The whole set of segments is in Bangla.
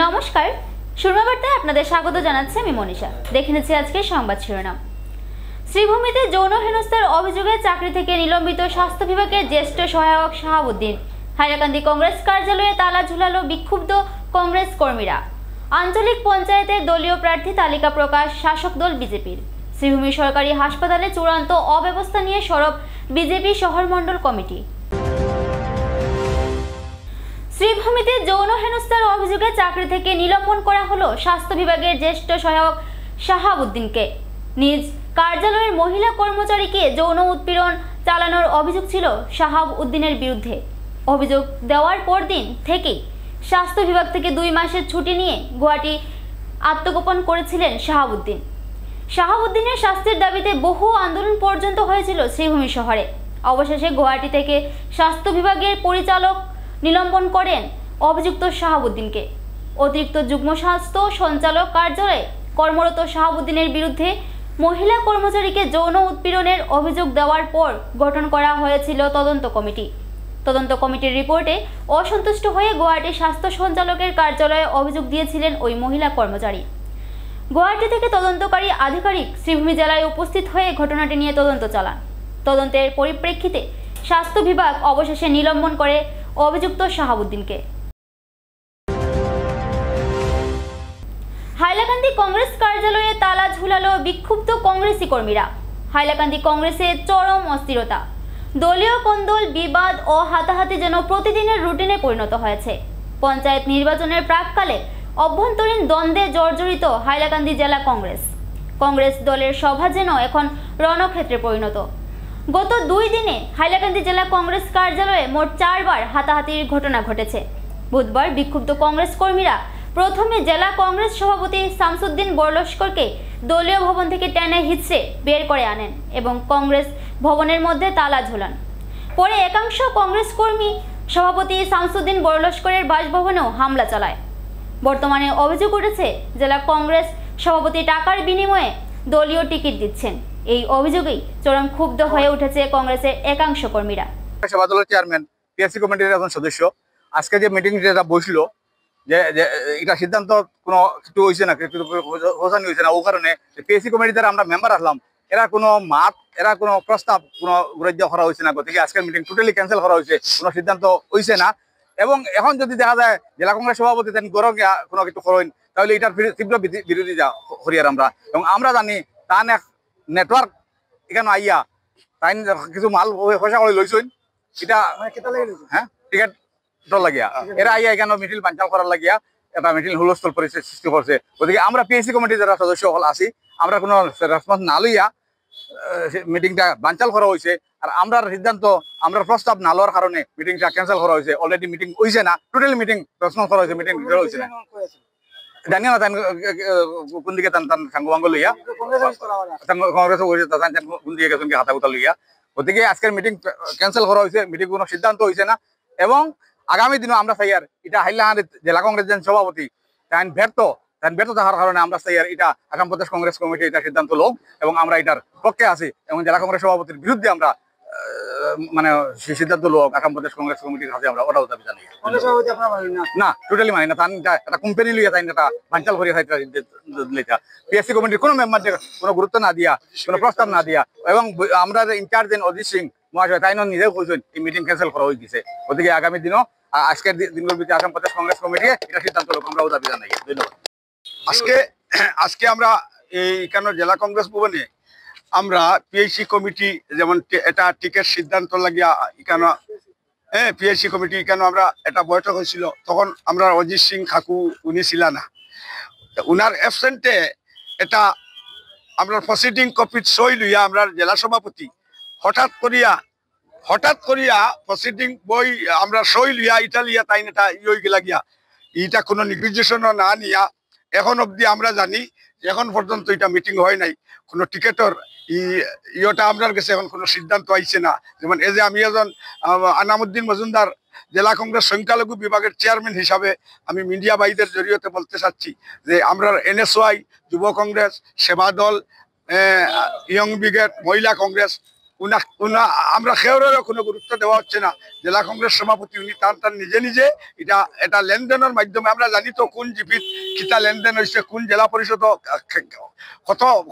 নমস্কার, সুরমাবার্তায় আপনাদের স্বাগত জানাচ্ছি আমি মনীষা। দেখে নিচ্ছি আজকের সংবাদ শিরোনাম। শ্রীভূমিতে যৌন হেনস্থার অভিযোগে চাকরি থেকে নিলম্বিত স্বাস্থ্য বিভাগের জ্যেষ্ঠ সহায়ক শাহাবুদ্দিন। হাইলাকান্দি কংগ্রেস কার্যালয়ে তালা ঝুলালো বিক্ষুব্ধ কংগ্রেস কর্মীরা। আঞ্চলিক পঞ্চায়েতের দলীয় প্রার্থী তালিকা প্রকাশ শাসক দল বিজেপির। শ্রীভূমি সরকারি হাসপাতালে চূড়ান্ত অব্যবস্থা নিয়ে সরব বিজেপি শহর মণ্ডল কমিটি। শ্রীভূমিতে যৌন হেনস্থার অভিযোগে চাকরি থেকে নিলম্বন করা হলো স্বাস্থ্য বিভাগের জ্যেষ্ঠ সহায়ক শাহাবুদ্দিনকে। নিজ কার্যালয়ের মহিলা কর্মচারীকে যৌন উৎপীড়ন চালানোর অভিযোগ ছিল শাহাবুদ্দিনের বিরুদ্ধে। অভিযোগ দেওয়ার পরদিন থেকেই স্বাস্থ্য বিভাগ থেকে 2 মাসের ছুটি নিয়ে গুয়াহাটি আত্মগোপন করেছিলেন শাহাবুদ্দিন। শাহাবুদ্দিনের শাস্তির দাবিতে বহু আন্দোলন পর্যন্ত হয়েছিল শ্রীভূমি শহরে। অবশেষে গুয়াহাটি থেকে স্বাস্থ্য বিভাগের পরিচালক নিলম্বন করেন অভিযুক্ত শাহাবুদ্দিনকে। অতিরিক্ত যুগ্ম স্বাস্থ্য সঞ্চালক কার্যালয়ে কর্মরত শাহাবুদ্দিনের বিরুদ্ধে মহিলা কর্মচারীকে যৌন উৎপীড়নের অভিযোগ দেওয়ার পর গঠন করা হয়েছিল তদন্ত কমিটি। তদন্ত কমিটির রিপোর্টে অসন্তুষ্ট হয়ে গুয়াহাটি স্বাস্থ্য সঞ্চালকের কার্যালয়ে অভিযোগ দিয়েছিলেন ওই মহিলা কর্মচারী। গুয়াহাটি থেকে তদন্তকারী আধিকারিক শ্রীভূমি জেলায় উপস্থিত হয়ে ঘটনাটি নিয়ে তদন্ত চালান। তদন্তের পরিপ্রেক্ষিতে স্বাস্থ্য বিভাগ অবশেষে নিলম্বন করে অভিযুক্ত শাহাবুদ্দিনকে। হাইলাকান্দি কংগ্রেস কার্যালয়ে তালা ঝুলালো বিক্ষুব্ধ কংগ্রেসি কর্মীরা। হাইলাকান্দি কংগ্রেসের চরম অস্থিরতা, দলীয় কোন্দল, বিবাদ ও হাতাহাতি যেন প্রতিদিনের রুটিনে পরিণত হয়েছে। পঞ্চায়েত নির্বাচনের প্রাককালে অভ্যন্তরীণ দ্বন্দ্বে জর্জরিত হাইলাকান্দি জেলা কংগ্রেস। কংগ্রেস দলের সভা যেন এখন রণক্ষেত্রে পরিণত। গত 2 দিনে হাইলাকান্দি জেলা কংগ্রেস কার্যালয়ে মোট 4 বার হাতাহাতির ঘটনা ঘটেছে। বুধবার বিক্ষুব্ধ কংগ্রেস কর্মীরা প্রথমে জেলা কংগ্রেস সভাপতি শামসুদ্দিন বরলস্করকে দলীয় ভবন থেকে টেনে হিঁচড়ে বের করে আনেন এবং কংগ্রেস ভবনের মধ্যে তালা ঝোলান। পরে একাংশ কংগ্রেস কর্মী সভাপতি শামসুদ্দিন বরলস্করের বাসভবনেও হামলা চালায়। বর্তমানে অভিযোগ উঠেছে জেলা কংগ্রেস সভাপতি টাকার বিনিময়ে দলীয় টিকিট দিচ্ছেন। এই অভিযোগেই চরম ক্ষুব্ধ হয়ে উঠেছে কংগ্রেসের একাংশ কর্মীরা। সেবা দলের চেয়ারম্যান, পিএসসি কমিটির একজন সদস্য, আজকে যে মিটিং যেটা বসলো, যে এটা সিদ্ধান্ত কোনো কিছু হয়েছে না, কিছু ঘোষণা হয়েছে না, ও কারণে পিএসসি কমিটি দ্বারা আমরা মেম্বার আসলাম, এরা কোনো মাত, এরা কোনো প্রস্তাব কোনো গ্রাহ্য করা হয়েছে না। গতিকে আজকের মিটিং টোটালি ক্যান্সেল করা হয়েছে, কোনো সিদ্ধান্ত হয়েছে না। এবং এখন যদি দেখা যায় জেলা কংগ্রেস সভাপতি তেন গড় কোনো কিছু করেন, তাহলে এটার তীব্র বিরোধিতা করি। আর আমরা এবং আমরা জানি তান এক নেটওয়ার্ক এখানে আইয়া তাই কিছু মাল পয়সা করে লইছেন, এটা হ্যাঁ টিকেট লাগিয়া এরা আইয়া এখানে মিটিল বাঞ্চাল করার লাগিয়া এটা মিটিল হুলস্থল পরিস্থিতি সৃষ্টি করছে। গতিকে আমরা পিএসসি কমিটির যারা সদস্য সকল আছি, আমরা কোনো রেসপন্স না লইয়া মিটিংটা বাঞ্চাল করা হয়েছে। আর আমরা সিদ্ধান্ত, আমরা প্রস্তাব না লওয়ার কারণে মিটিংটা ক্যান্সেল করা হয়েছে। অলরেডি মিটিং হয়েছে না, টোটালি মিটিং রেসপন্স করা হয়েছে, মিটিং হয়েছে না। জানি না তাই কোন দিকে তান সাঙ্গবাঙ্গ লইয়া কংগ্রেস কোন দিকে গেছেন হাতা কুতা লইয়া। গতিকে আজকের মিটিং ক্যান্সেল করা হয়েছে, মিটিং কোনো সিদ্ধান্ত হয়েছে না। এবং আগামী দিনও আমরা চাই আর এটা হাইলাকান্দি জেলা কংগ্রেস সভাপতি তাই ব্যর্থ থাকার কারণে আমরা চাই আর এটা আসাম প্রদেশ কংগ্রেস কমিটি এটা সিদ্ধান্ত লোক এবং আমরা এটার পক্ষে আছি এবং জেলা কংগ্রেস সভাপতির বিরুদ্ধে আমরা মানে সিদ্ধান্ত লোক আসাম প্রদেশ কংগ্রেস কমিটির কাছে আমরা ওটাও দাবি জানাই। না, টোটালি মানি না। তান একটা কোম্পানি লইয়া তাই এটা বাঞ্চাল করিয়া পিএসসি কমিটির কোনো মেম্বার কোনো গুরুত্ব না দিয়া, কোনো প্রস্তাব না দিয়া, এবং আমরা ইনচার্জ অজিত সিং মহাশয় তাই নিজেও কইছেন এই মিটিং ক্যান্সেল করা হয়ে গেছে। ওদিকে আগামী দিনও আজকের দিনগুলোর ভিতরে আসাম প্রদেশ কংগ্রেস কমিটি এটা সিদ্ধান্ত লোক আমরাও দাবি জানাই। ধন্যবাদ। আজকে আমরা এই কেন জেলা কংগ্রেস ভবনে আমরা পিএইচসি কমিটি যেমন এটা টিকেট সিদ্ধান্ত লাগিয়া এখানে পিএইচসি কমিটি কেন আমরা এটা বৈঠক হয়েছিল, তখন আমরা অজিত সিং কাকু উনি ছিল না, উনার অ্যাবসেন্টে এটা আমরা প্রসিডিং কপি সই লইয়া আমরা জেলা সভাপতি হঠাৎ করিয়া প্রসিডিং বই আমরা সই লিয়া ইটালিয়া তাই এটা ইয়ে গেলা গিয়া এটা কোনো নির্দেশনা না নিয়া এখন অবধি আমরা জানি এখন পর্যন্ত এটা মিটিং হয় নাই, কোনো টিকেটর ইয়েটা আপনার কাছে এখন কোনো সিদ্ধান্ত আইছে না। যেমন এই যে আমি একজন আনামুদ্দিন মজুমদার জেলা কংগ্রেস সংখ্যালঘু বিভাগের চেয়ারম্যান হিসাবে আমি মিডিয়া ভাইদের জরিয়তে বলতে চাচ্ছি যে আমরা এনএসওয়াই, যুব কংগ্রেস, সেবা দল, ইয়ং ব্রিগেড, মহিলা কংগ্রেস আমরা খেয়ারেরও কোনো গুরুত্ব দেওয়া হচ্ছে না। জেলা কংগ্রেস সভাপতি উনি তার নিজে নিজে এটা লেনদেনের মাধ্যমে আমরা জানি তো কোন জিপিত কিতা লেনদেন হয়েছে, কোন জেলা পরিষদ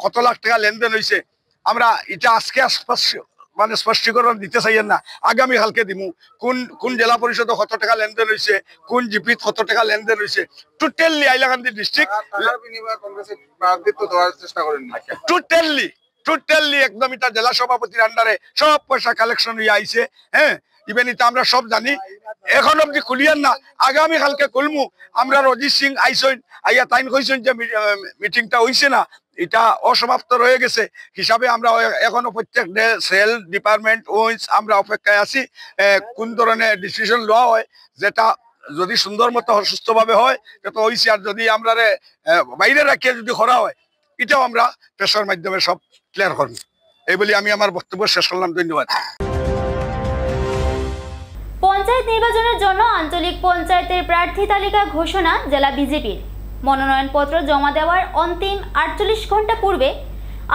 কত লাখ টাকা লেনদেন হয়েছে। আমরা এটা আজকে স্পষ্টীকরণ দিতে চাইয়েন না, আগামী কালকে দিমু কোন জেলা পরিষদ কত টাকা লেনদেন হয়েছে, কোন জিপিত কত টাকা লেনদেন হয়েছে। টোটালি হাইলাকান্দি ডিস্ট্রিক্ট টোটালি একদম এটা জেলা সভাপতির আন্ডারে সব পয়সা কালেকশন হয়ে আইছে। হ্যাঁ, ইভেন এটা আমরা সব জানি। এখন অব্দি খুলিয়ান না, আগামী কালকে খুলমু। আমরা অজিত সিং আইসইন আইয়া তাইন কইছেন যে মিটিংটা হইছে না, এটা অসমাপ্ত রয়ে গেছে হিসাবে আমরা এখনো প্রত্যেক সেল ডিপার্টমেন্ট ওইস আমরা অপেক্ষায় আছি কোন ধরনের ডিসিশন লওয়া হয়, যেটা যদি সুন্দর মতো সুস্থভাবে হয় তত হইছে। আর যদি আমরা বাইরে রাখিয়ে যদি করা হয়, এটাও আমরা প্রেসার মাধ্যমে সব ক্লিয়ার করব। এই বলি আমি আমার বক্তব্য শেষ করলাম। ধন্যবাদ। পঞ্চায়েত নির্বাচনের জন্য আঞ্চলিক পঞ্চায়েতের প্রার্থী তালিকা ঘোষণা জেলা বিজেপির। মনোনয়নপত্র জমা দেওয়ার অন্তিম 48 ঘন্টা পূর্বে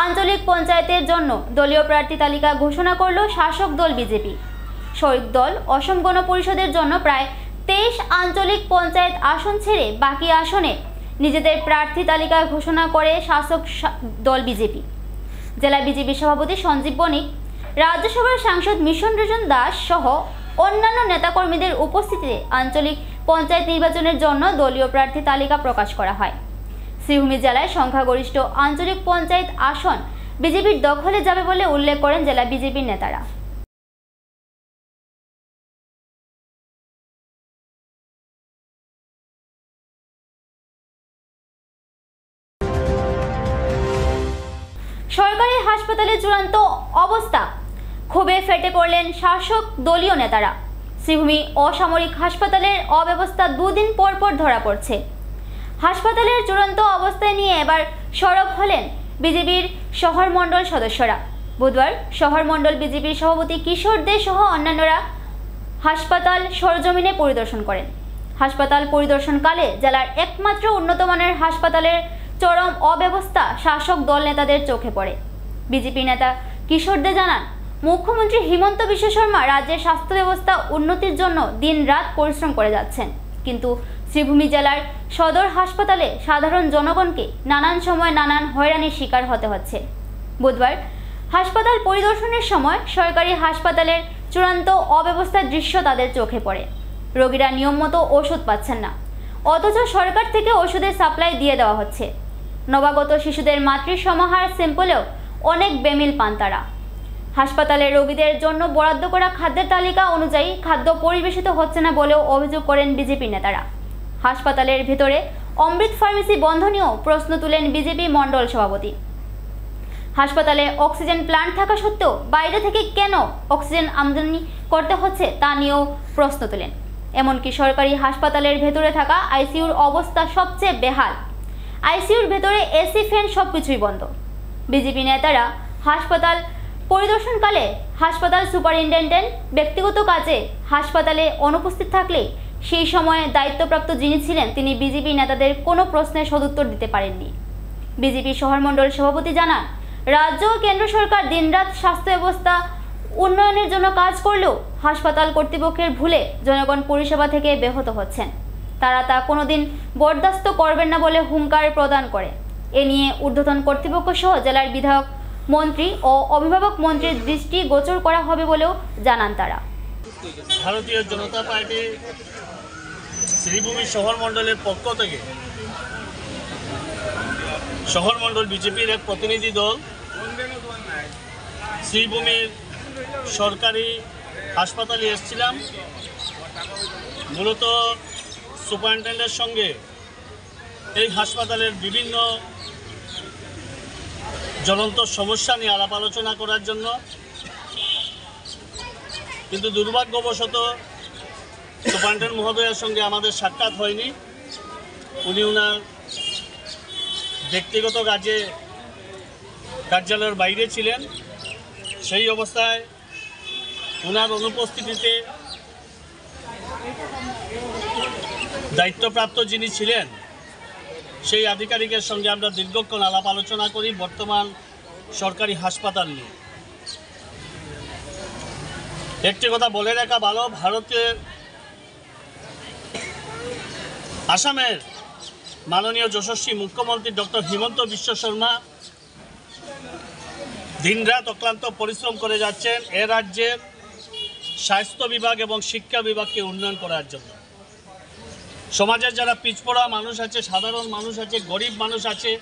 আঞ্চলিক পঞ্চায়েতের জন্য দলীয় প্রার্থী তালিকা ঘোষণা করল শাসক দল বিজেপি। শরিক দল অসম গণ পরিষদের জন্য প্রায় 23 আঞ্চলিক পঞ্চায়েত আসন ছেড়ে বাকি আসনে নিজেদের প্রার্থী তালিকা ঘোষণা করে শাসক দল বিজেপি। জেলা বিজেপি সভাপতি সঞ্জীব বণিক, রাজ্যসভার সাংসদ মিশন রঞ্জন দাস সহ অন্যান্য নেতাকর্মীদের উপস্থিতিতে আঞ্চলিক পঞ্চায়েত নির্বাচনের জন্য দলীয় প্রার্থী তালিকা প্রকাশ করা হয়। শ্রীভূমি জেলায় সংখ্যাগরিষ্ঠ আঞ্চলিক পঞ্চায়েত আসন বিজেপির দখলে যাবে বলে উল্লেখ করেন জেলা বিজেপির নেতারা। সরকারি হাসপাতালে চূড়ান্ত অবস্থা, ক্ষোভে ফেটে পড়লেন শাসক দলীয় নেতারা। শ্রীভূমি অসামরিক হাসপাতালের অব্যবস্থা দুদিন পর পর ধরা পড়ছে। হাসপাতালের চূড়ান্ত অবস্থায় নিয়ে এবার সরব হলেন বিজেপির শহর মণ্ডল সদস্যরা। বুধবার শহর মণ্ডল বিজেপির সভাপতি কিশোর দে সহ অন্যান্যরা হাসপাতাল সরজমিনে পরিদর্শন করেন। হাসপাতাল পরিদর্শনকালে জেলার একমাত্র উন্নত মানের হাসপাতালের চরম অব্যবস্থা শাসক দল নেতাদের চোখে পড়ে। বিজেপি নেতা কিশোর দে জানান, মুখ্যমন্ত্রী হিমন্ত বিশ্ব শর্মা রাজ্যের স্বাস্থ্য ব্যবস্থা উন্নতির জন্য দিনরাত পরিশ্রম করে যাচ্ছেন, কিন্তু শ্রীভূমি জেলার সদর হাসপাতালে সাধারণ জনগণকে নানান সময় নানান হয়রানির শিকার হতে হচ্ছে। বুধবার হাসপাতাল পরিদর্শনের সময় সরকারি হাসপাতালের চূড়ান্ত অব্যবস্থার দৃশ্য তাদের চোখে পড়ে। রোগীরা নিয়মমতো ওষুধ পাচ্ছেন না, অথচ সরকার থেকে ওষুধের সাপ্লাই দিয়ে দেওয়া হচ্ছে। নবাগত শিশুদের মাতৃ সমাহার স্যাম্পলেও অনেক বেমিল পান তারা। হাসপাতালের রোগীদের জন্য বরাদ্দ করা খাদ্যের তালিকা অনুযায়ী খাদ্য পরিবেশিত হচ্ছে না বলেও অভিযোগ করেন বিজেপি নেতারা। হাসপাতালের ভিতরে অমৃত ফার্মেসি বন্ধ নিয়েও প্রশ্ন তুলেন বিজেপি মণ্ডল সভাপতি। হাসপাতালে অক্সিজেন প্ল্যান্ট থাকা সত্ত্বেও বাইরে থেকে কেন অক্সিজেন আমদানি করতে হচ্ছে তা নিয়েও প্রশ্ন তোলেন। এমনকি সরকারি হাসপাতালের ভেতরে থাকা আইসিইউর অবস্থা সবচেয়ে বেহাল। আইসিইউর ভেতরে এসি, ফ্যান সবকিছুই বন্ধ। বিজেপি নেতারা হাসপাতাল পরিদর্শনকালে হাসপাতাল সুপারিনটেন্ডেন্ট ব্যক্তিগত কাজে হাসপাতালে অনুপস্থিত থাকলে সেই সময়ে দায়িত্বপ্রাপ্ত যিনি ছিলেন তিনি বিজেপি নেতাদের কোনো প্রশ্নের সদুত্তর দিতে পারেননি। বিজেপি শহর মণ্ডল সভাপতি জানান, রাজ্য ও কেন্দ্র সরকার দিনরাত স্বাস্থ্য ব্যবস্থা উন্নয়নের জন্য কাজ করলেও হাসপাতাল কর্তৃপক্ষের ভুলে জনগণ পরিষেবা থেকে ব্যাহত হচ্ছেন। তারা তা কোনোদিন বরদাস্ত করবেন না বলে হুঙ্কার প্রদান করে। এ নিয়ে ঊর্ধ্বতন কর্তৃপক্ষ সহ জেলার বিধায়ক, মন্ত্রী ও অভিভাবক মন্ত্রীর দৃষ্টি গোচর করা হবে বলেও জানান তারা। ভারতীয় জনতা পার্টি শ্রীভূমি শহর মণ্ডলের পক্ষ থেকে শহর মণ্ডল বিজেপির এক প্রতিনিধি দল শ্রীভূমির সরকারি হাসপাতালে এসেছিলাম। মূলত সুপারিনটেন্ডেন্টের সঙ্গে এই হাসপাতালের বিভিন্ন জ্বলন্ত সমস্যা নিয়ে আলাপ আলোচনা করার জন্য, কিন্তু দুর্ভাগ্যবশত সুপারিনটেন্ডেন্ট মহোদয়ের সঙ্গে আমাদের সাক্ষাৎ হয়নি। উনি ওনার ব্যক্তিগত কাজে কার্যালয়ের বাইরে ছিলেন। সেই অবস্থায় ওনার অনুপস্থিতিতে দায়িত্বপ্রাপ্ত যিনি ছিলেন সেই আধিকারিকের সঙ্গে আমরা দীর্ঘক্ষণ আলাপ আলোচনা করি বর্তমান সরকারি হাসপাতাল নিয়ে। একটি কথা বলে রাখা ভালো, ভারতের আসামের মাননীয় যশস্বী মুখ্যমন্ত্রী ডক্টর হিমন্ত বিশ্ব শর্মা দিনরাত অক্লান্ত পরিশ্রম করে যাচ্ছেন এ রাজ্যের স্বাস্থ্য বিভাগ এবং শিক্ষা বিভাগকে উন্নয়ন করার জন্য। সমাজের যারা পিছপড়া মানুষ আছে, সাধারণ মানুষ আছে, গরিব মানুষ আছে,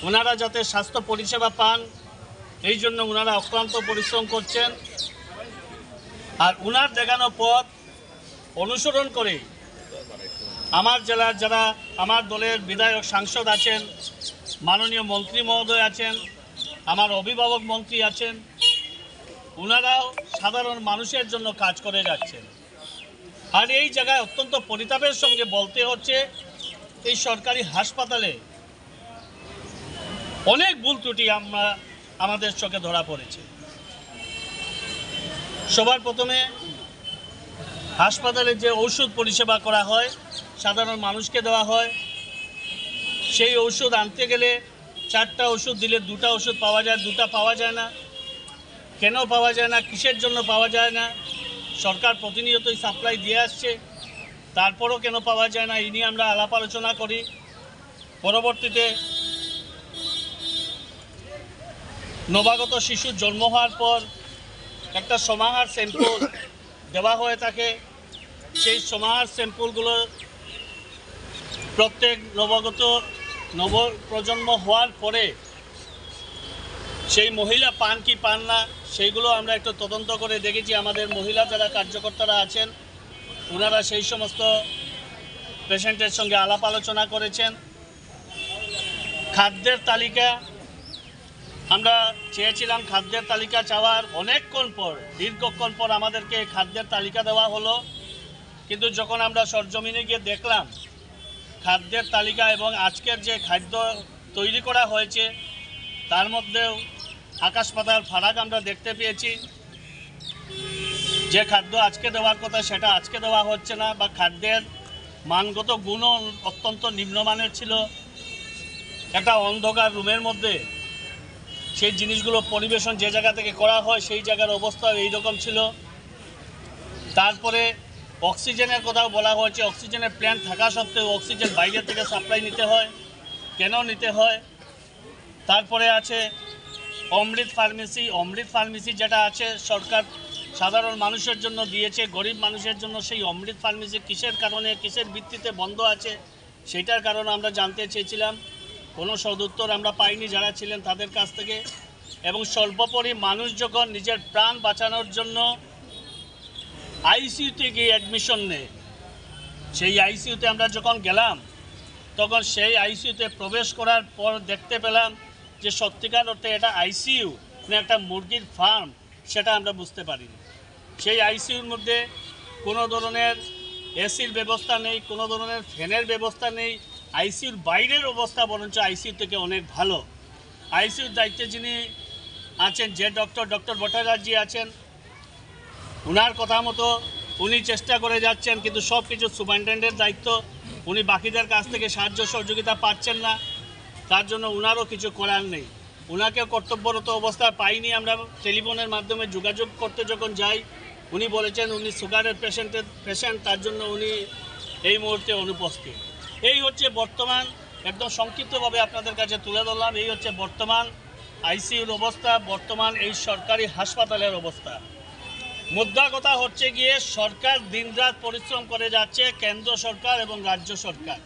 ওনারা যাতে স্বাস্থ্য পরিষেবা পান এই জন্য ওনারা অক্লান্ত পরিশ্রম করছেন। আর ওনার দেখানো পথ অনুসরণ করে আমার জেলার যারা আমার দলের বিধায়ক সাংসদ আছেন, মাননীয় মন্ত্রী মহোদয় আছেন, আমার অভিভাবক মন্ত্রী আছেন, ওনারাও সাধারণ মানুষের জন্য কাজ করে যাচ্ছেন। আর এই জায়গায় অত্যন্ত পরিতাপের সঙ্গে বলতে হচ্ছে এই সরকারি হাসপাতালে অনেক ভুল ত্রুটি আমাদের চোখে ধরা পড়েছে। সবার প্রথমে হাসপাতালে যে ঔষধ পরিষেবা করা হয়, সাধারণ মানুষকে দেওয়া হয়, সেই ঔষধ আনতে গেলে 4টা ওষুধ দিলে 2টা ওষুধ পাওয়া যায়, 2টা পাওয়া যায় না। কেন পাওয়া যায় না, কিসের জন্য পাওয়া যায় না? সরকার প্রতিনিয়তই সাপ্লাই দিয়ে আসছে, তারপরও কেন পাওয়া যায় না এই নিয়ে আমরা আলাপ আলোচনা করি। পরবর্তীতে নবাগত শিশুর জন্ম হওয়ার পর একটা সমাহার স্যাম্পল দেওয়া হয়ে থাকে। সেই সমাহার স্যাম্পলগুলো প্রত্যেক নবপ্রজন্ম হওয়ার পরে সেই মহিলা পান কি পান না সেইগুলো আমরা একটু তদন্ত করে দেখেছি। আমাদের মহিলা যারা কার্যকর্তারা আছেন ওনারা সেই সমস্ত পেশেন্টের সঙ্গে আলাপ আলোচনা করেছেন। খাদ্যের তালিকা আমরা চেয়েছিলাম, খাদ্যের তালিকা চাওয়ার অনেকক্ষণ পর, দীর্ঘক্ষণ পর আমাদেরকে খাদ্যের তালিকা দেওয়া হলো। কিন্তু যখন আমরা সরজমিনে গিয়ে দেখলাম খাদ্যের তালিকা এবং আজকের যে খাদ্য তৈরি করা হয়েছে তার মধ্যেও আকাশ পাতাল ফারাক আমরা দেখতে পেয়েছি। যে খাদ্য আজকে দেওয়ার কথা সেটা আজকে দেওয়া হচ্ছে না, বা খাদ্যের মানগত গুণও অত্যন্ত নিম্নমানের ছিল। একটা অন্ধকার রুমের মধ্যে সেই জিনিসগুলো পরিবেশন যে জায়গা থেকে করা হয় সেই জায়গার অবস্থা এইরকম ছিল। তারপরে অক্সিজেনের কথাও বলা হয়েছে, অক্সিজেনের প্ল্যান্ট থাকা সত্ত্বেও অক্সিজেন বাইরে থেকে সাপ্লাই নিতে হয়, কেন নিতে হয়? তারপরে আছে অমৃত ফার্মেসি যেটা আছে সরকার সাধারণ মানুষের জন্য দিয়েছে, গরিব মানুষের জন্য সেই অমৃত ফার্মেসি কিসের কারণে, কিসের ভিত্তিতে বন্ধ আছে সেইটার কারণ আমরা জানতে চেয়েছিলাম। কোনো সদুত্তর আমরা পাইনি যারা ছিলেন তাদের কাছ থেকে। এবং সর্বোপরি মানুষ যখন নিজের প্রাণ বাঁচানোর জন্য আইসিইউতে গিয়ে অ্যাডমিশন নেয়, সেই আইসিইউতে আমরা যখন গেলাম তখন সেই আইসিইউতে প্রবেশ করার পর দেখতে পেলাম যে সত্যিকার অর্থে এটা আইসিইউ না একটা মুরগির ফার্ম সেটা আমরা বুঝতে পারিনি। সেই আইসিইউর মধ্যে কোনো ধরনের এসির ব্যবস্থা নেই, কোনো ধরনের ফ্যানের ব্যবস্থা নেই। আইসিইউর বাইরের অবস্থা বরঞ্চ আইসিইউ থেকে অনেক ভালো। আইসিইউর দায়িত্বে যিনি আছেন যে ডক্টর ভট্টাচার্য আছেন, ওনার কথা মতো উনি চেষ্টা করে যাচ্ছেন, কিন্তু সব কিছু সুপারিনটেন্ডেন্টের দায়িত্ব। উনি বাকিদের কাছ থেকে সাহায্য সহযোগিতা পাচ্ছেন না, তার জন্য ওনারও কিছু করার নেই। ওনাকে কর্তব্যরত অবস্থায় পাইনি। আমরা টেলিফোনের মাধ্যমে যোগাযোগ করতে যখন যাই উনি বলেছেন উনি সুগারের পেশেন্ট, তার জন্য উনি এই মুহূর্তে অনুপস্থিত। এই হচ্ছে বর্তমান, একদম সংক্ষিপ্তভাবে আপনাদের কাছে তুলে ধরলাম, এই হচ্ছে বর্তমান আইসিইউর অবস্থা, বর্তমান এই সরকারি হাসপাতালের অবস্থা। মুদ্রা কথা হচ্ছে গিয়ে সরকার দিনরাত পরিশ্রম করে যাচ্ছে, কেন্দ্র সরকার এবং রাজ্য সরকার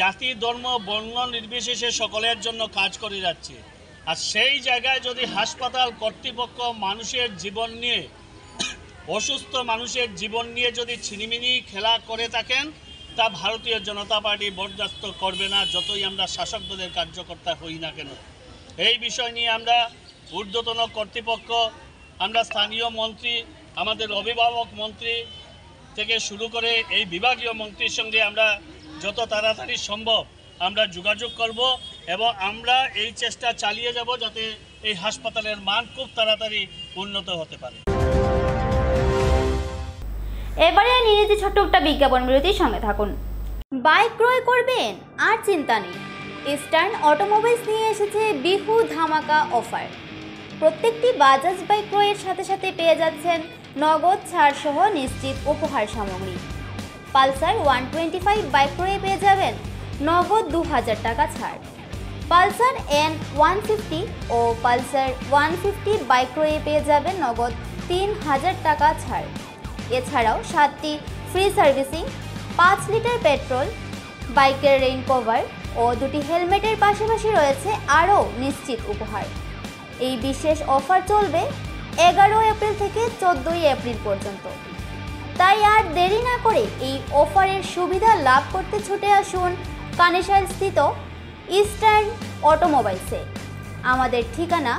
জাতি ধর্ম বর্ণ নির্বিশেষে সকলের জন্য কাজ করে যাচ্ছে। আর সেই জায়গায় যদি হাসপাতাল কর্তৃপক্ষ মানুষের জীবন নিয়ে, অসুস্থ মানুষের জীবন নিয়ে যদি ছিনিমিনি খেলা করে থাকেন তা ভারতীয় জনতা পার্টি বরদাস্ত করবে না, যতই আমরা শাসক দলের কার্যকর্তা হই না কেন। এই বিষয় নিয়ে আমরা ঊর্ধ্বতন কর্তৃপক্ষ, আমরা স্থানীয় মন্ত্রী, আমাদের অভিভাবক মন্ত্রী থেকে শুরু করে এই বিভাগীয় মন্ত্রীর সঙ্গে আমরা যত তাড়াতাড়ি সম্ভব আমরা যোগাযোগ করব এবং আমরা এই চেষ্টা চালিয়ে যাব যাতে এই হাসপাতালের মান খুব তাড়াতাড়ি উন্নত হতে পারে। এবারে নিয়ে ছোট্ট একটা বিজ্ঞাপন বিরতির সঙ্গে থাকুন। বাইক ক্রয় করবেন আর চিন্তা নেই, ইস্টার্ন অটোমোবাইলস নিয়ে এসেছে বিহু ধামাকা অফার। প্রত্যেকটি বাজাজ বাইক ক্রয়ের সাথে সাথে পেয়ে যাচ্ছেন নগদ ছাড় সহ নিশ্চিত উপহার সামগ্রী। পালসার 125 বাইক ক্রয়ে পেয়ে যাবেন নগদ 2000 টাকা ছাড়। পালসার N150 ও পালসার 150 বাইক ক্রয়ে পেয়ে যাবেন নগদ 3000 টাকা ছাড়। এছাড়াও 7টি ফ্রি সার্ভিসিং, 5 লিটার পেট্রোল, বাইকের রেইন কভার ও 2টি হেলমেটের পাশাপাশি রয়েছে আরও নিশ্চিত উপহার। এই বিশেষ অফার চলবে 11 এপ্রিল থেকে 14 এপ্রিল পর্যন্ত। তাই আর দেরি না করে এই অফারের সুবিধা লাভ করতে ছুটে আসুন কানেশাইল স্থিত ইস্টার্ন অটোমোবাইলসে। আমাদের ঠিকানা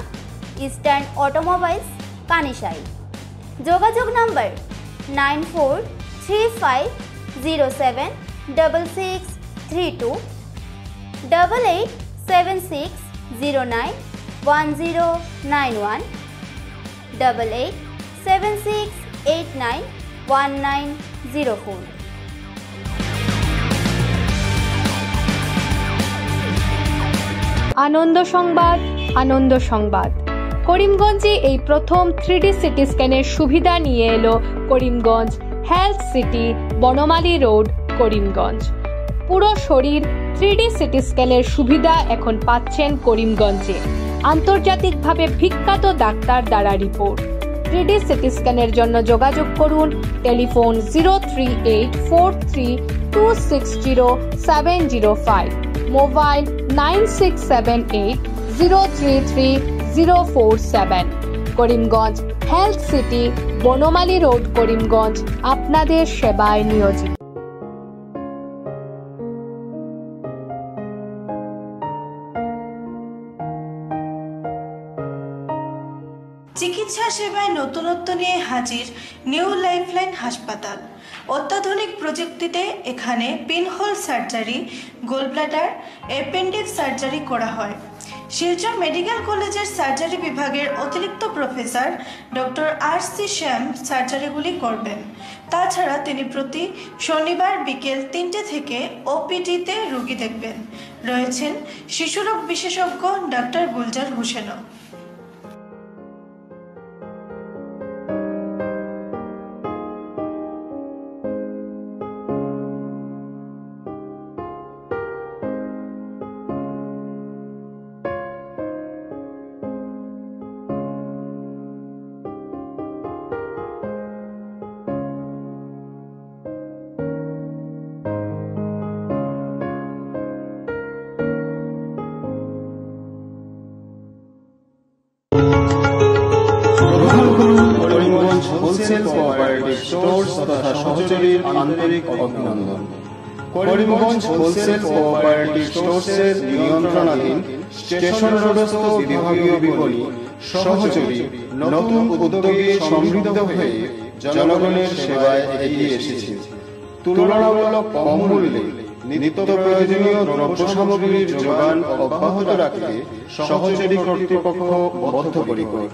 ইস্টার্ন অটোমোবাইলস, কানেশাইল। যোগাযোগ নাম্বার 9435076632, 8876091091, 8876891904। আনন্দ সংবাদ, আনন্দ সংবাদ। করিমগঞ্জে এই প্রথম 3D সিটি স্ক্যানের সুবিধা নিয়ে এলো Karimganj health city, Banamali road, Karimganj. পুরো শরীর 3D সিটি স্ক্যানের সুবিধা এখন পাচ্ছেন করিমগঞ্জে। আন্তর্জাতিকভাবে বিখ্যাত ডাক্তার দ্বারা রিপোর্ট। 3D সিটি স্ক্যানের জন্য যোগাযোগ করুন telephone 038462705, mobile 9678033047। Karimganj health city, Banamali road, Karimganj আপনাদের সেবায় নিয়োজিত। চিকিৎসা সেবায় নতুনত্ব নিয়ে হাজির নিউ লাইফলাইন হাসপাতাল। অত্যাধুনিক প্রযুক্তিতে এখানে pinhole surgery, gallbladder, appendix surgery করা হয়। শিলচর মেডিকেল কলেজের সার্জারি বিভাগের অতিরিক্ত প্রফেসর ডক্টর RC শ্যাম সার্জারিগুলি করবেন। তাছাড়া তিনি প্রতি শনিবার বিকেল 3টে থেকে OPD-তে রোগী দেখবেন। রয়েছেন শিশুরোগ বিশেষজ্ঞ ডাক্তার গুলজার হোসেনও। করিমগঞ্জ হোলসেল কোঅপারেটিভ স্টোর্স তথা সহযোগীর আন্তরিক অভিনন্দন। করিমগঞ্জ হোলসেল কোঅপারেটিভ স্টোর্সের নিয়ন্ত্রণাধীন স্টেশন রোডস্থ বিভাগীয় বিপণী সহযোগী নতুন উদ্যোগে সমৃদ্ধ হয়ে জনগণের সেবায় এগিয়ে এসেছে। তুলনামূলক কম মূল্যে নিত্য প্রয়োজনীয় দ্রব্য সামগ্রীর যোগান অব্যাহত রাখতে সহযোগী কর্তৃপক্ষ বদ্ধপরিকর।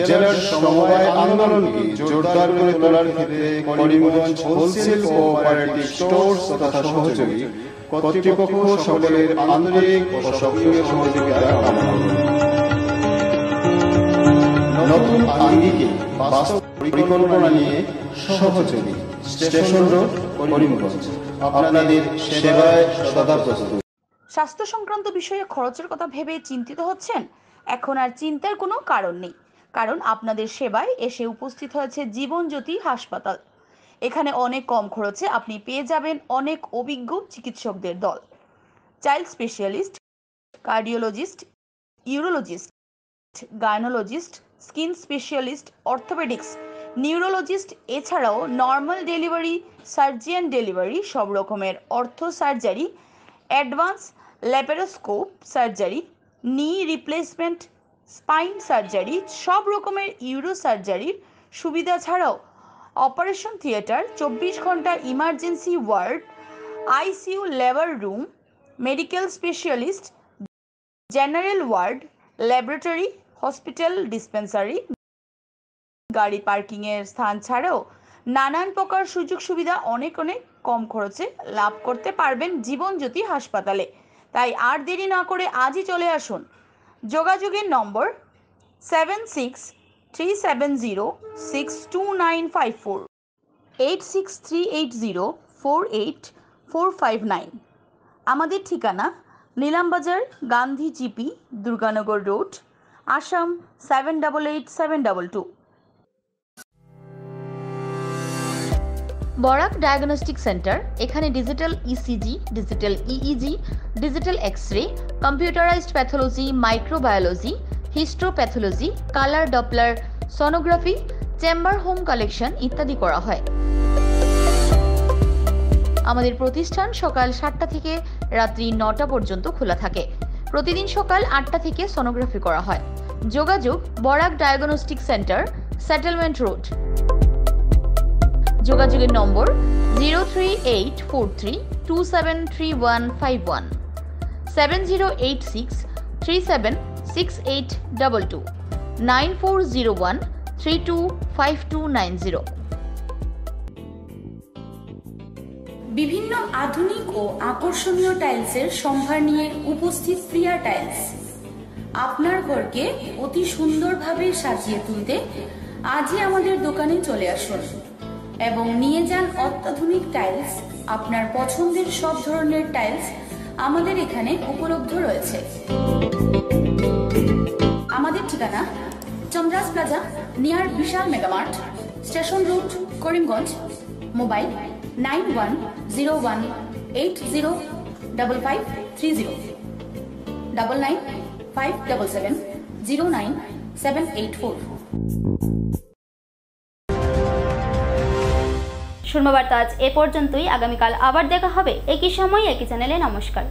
জেলার সমবায় আন্দোলনকে জোরদার করে তোলার ক্ষেত্রে করিমগঞ্জ হোলসেল কোঅপারেটিভ স্টোর্স তথা সহযোগী কর্তৃপক্ষ সকলের আন্তরিক ও সক্রিয় সহযোগিতা কামনা করে নতুন আঙ্গিকে বাস্তব পরিকল্পনা নিয়ে সহযোগী স্টেশন রোড, করিমগঞ্জ আপনাদের সেবায় সদা প্রস্তুত। স্বাস্থ্য সংক্রান্ত বিষয়ে খরচের কথা ভেবে চিন্তিত হচ্ছেন? এখন আর চিন্তার কোনো কারণ নেই, কারণ আপনাদের সেবায় এসে উপস্থিত হয়েছে জীবনজ্যোতি হাসপাতাল। এখানে অনেক কম খরচে আপনি পেয়ে যাবেন অনেক অভিজ্ঞ চিকিৎসকদের দল। Child specialist, cardiologist, urologist, gynaecologist, skin specialist, orthopaedics, neurologist, এছাড়াও নর্মাল ডেলিভারি, সার্জিয়ান ডেলিভারি, সব রকমের ortho surgery, advance laparoscope surgery, knee replacement, spine surgery, সব রকমের ইউরো সার্জারির সুবিধা ছাড়াও অপারেশন থিয়েটার, 24 ঘন্টা emergency ward, ICU labour room, medical specialist, general ward, laboratory, hospital dispensary, গাড়ি পার্কিংয়ের স্থান ছাড়াও নানান প্রকার সুযোগ সুবিধা অনেক কম খরচে লাভ করতে পারবেন জীবনজ্যোতি হাসপাতালে। তাই আর দেরি না করে আজই চলে আসুন। যোগাযোগের নম্বর 7637062954, 8638048459। আমাদের ঠিকানা Nilambazar, Gandhi GP, Durganagar road, Assam 788722। Barak diagnostic centre, এখানে digital ECG, digital EEG, digital x-ray, computerised pathology, microbiology, histopathology, colour doppler sonography, chamber home collection ইত্যাদি করা হয়। আমাদের প্রতিষ্ঠান সকাল 7টা থেকে রাত্রি 9টা পর্যন্ত খোলা থাকে। প্রতিদিন সকাল 8টা থেকে সোনোগ্রাফি করা হয়। যোগাযোগ Barak diagnostic centre, settlement road. যোগাযোগের নম্বর 03843273151, 7086376822, 9401325290। বিভিন্ন আধুনিক ও আকর্ষণীয় টাইলসের সম্ভার নিয়ে উপস্থিত প্রিয়া টাইলস। আপনার ঘরকে অতি সুন্দরভাবে সাজিয়ে তুলতে আজই আমাদের দোকানে চলে আসুন এবং নিয়ে যান অত্যাধুনিক টাইলস। আপনার পছন্দের সব ধরনের টাইলস আমাদের এখানে উপলব্ধ রয়েছে। আমাদের ঠিকানা Chandras plaza, near Vishal megamart, station road, Karimganj. Mobile 9101805530, 9957709784। শূন্যবার্তা আজ এ পর্যন্তই। আগামীকাল আবার দেখা হবে একই সময় একই চ্যানেলে। নমস্কার।